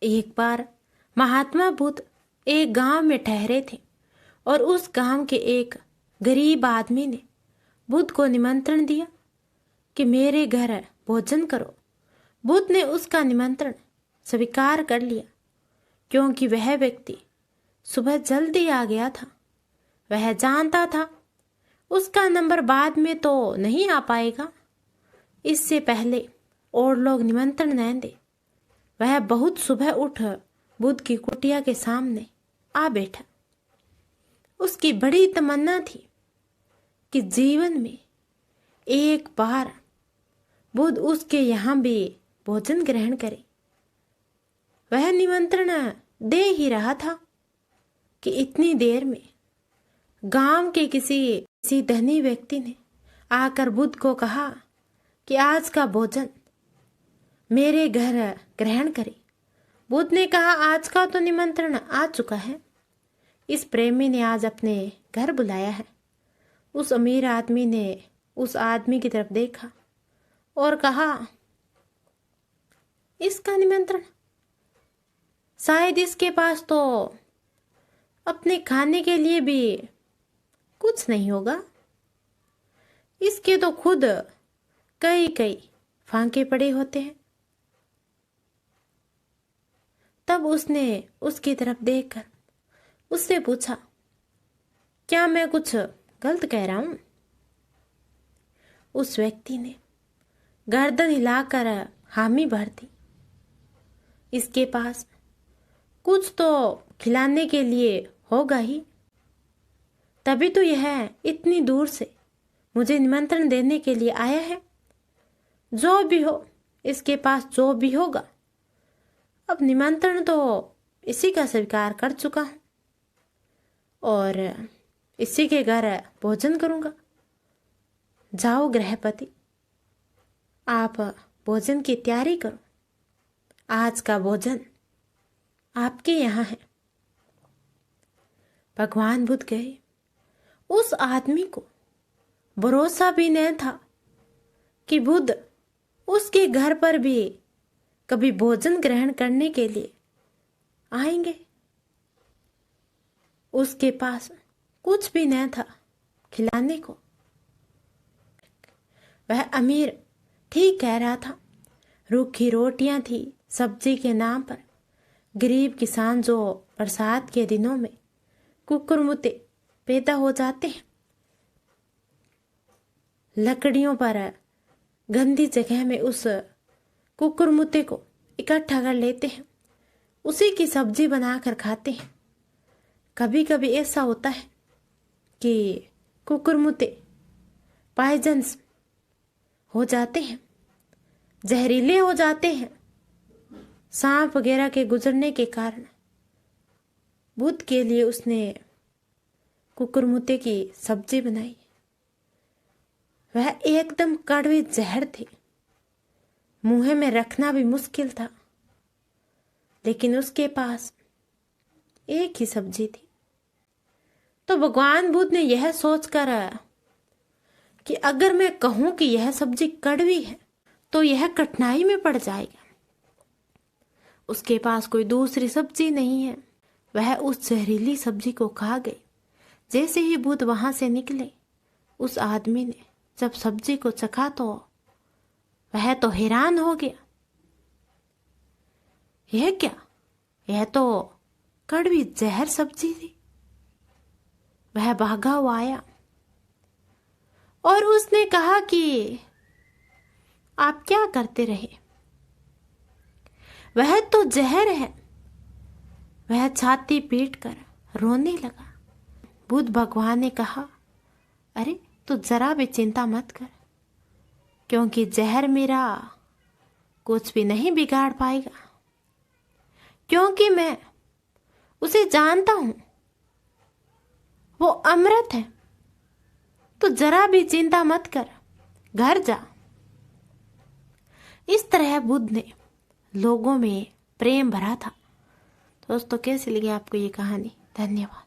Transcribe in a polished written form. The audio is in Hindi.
एक बार महात्मा बुद्ध एक गांव में ठहरे थे और उस गांव के एक गरीब आदमी ने बुद्ध को निमंत्रण दिया कि मेरे घर भोजन करो। बुद्ध ने उसका निमंत्रण स्वीकार कर लिया क्योंकि वह व्यक्ति सुबह जल्दी आ गया था। वह जानता था उसका नंबर बाद में तो नहीं आ पाएगा, इससे पहले और लोग निमंत्रण न दे। वह बहुत सुबह उठ बुद्ध की कुटिया के सामने आ बैठा। उसकी बड़ी तमन्ना थी कि जीवन में एक बार बुद्ध उसके यहाँ भी भोजन ग्रहण करे। वह निमंत्रण दे ही रहा था कि इतनी देर में गांव के किसी धनी व्यक्ति ने आकर बुद्ध को कहा कि आज का भोजन मेरे घर ग्रहण करे। बुद्ध ने कहा, आज का तो निमंत्रण आ चुका है। इस प्रेमी ने आज अपने घर बुलाया है। उस अमीर आदमी ने उस आदमी की तरफ देखा और कहा, इसका निमंत्रण, शायद इसके पास तो अपने खाने के लिए भी कुछ नहीं होगा। इसके तो खुद कई फांके पड़े होते हैं। तब उसने उसकी तरफ देखकर उससे पूछा, क्या मैं कुछ गलत कह रहा हूं? उस व्यक्ति ने गर्दन हिलाकर हामी भर दी। इसके पास कुछ तो खिलाने के लिए होगा ही, तभी तो यह इतनी दूर से मुझे निमंत्रण देने के लिए आया है। जो भी हो, इसके पास जो भी होगा, अब निमंत्रण तो इसी का स्वीकार कर चुका हूं और इसी के घर भोजन करूंगा। जाओ गृहपति, आप भोजन की तैयारी करो। आज का भोजन आपके यहाँ है। भगवान बुद्ध गए। उस आदमी को भरोसा भी नहीं था कि बुद्ध उसके घर पर भी कभी भोजन ग्रहण करने के लिए आएंगे। उसके पास कुछ भी नहीं था खिलाने को। वह अमीर ठीक कह रहा था। रूखी रोटियां थी सब्जी के नाम पर। गरीब किसान जो बरसात के दिनों में कुकुरमुते पैदा हो जाते हैं, लकड़ियों पर गंदी जगह में उस कुकुरमुते को इकट्ठा कर लेते हैं, उसी की सब्जी बनाकर खाते हैं। कभी कभी ऐसा होता है कि कुकुरमुते पॉइजन्स हो जाते हैं, जहरीले हो जाते हैं सांप वगैरह के गुजरने के कारण। बुद्ध के लिए उसने कुकुरमुते की सब्जी बनाई। वह एकदम कड़वी जहर थी, मुंह में रखना भी मुश्किल था, लेकिन उसके पास एक ही सब्जी थी। तो भगवान बुद्ध ने यह सोचकर कि अगर मैं कहूं कि यह सब्जी कड़वी है तो यह कठिनाई में पड़ जाएगा। उसके पास कोई दूसरी सब्जी नहीं है। वह उस जहरीली सब्जी को खा गई। जैसे ही बुद्ध वहां से निकले, उस आदमी ने जब सब्जी को चखा तो वह तो हैरान हो गया। यह क्या? यह तो कड़वी जहर सब्जी थी। वह भागा हुआ आया और उसने कहा कि आप क्या करते रहे? वह तो जहर है। वह छाती पीट कर रोने लगा। बुद्ध भगवान ने कहा, अरे तू जरा भी चिंता मत कर, क्योंकि जहर मेरा कुछ भी नहीं बिगाड़ पाएगा, क्योंकि मैं उसे जानता हूं। वो अमृत है। तो जरा भी चिंता मत कर, घर जा। इस तरह बुद्ध ने लोगों में प्रेम भरा था। दोस्तों, कैसी लगी आपको ये कहानी? धन्यवाद।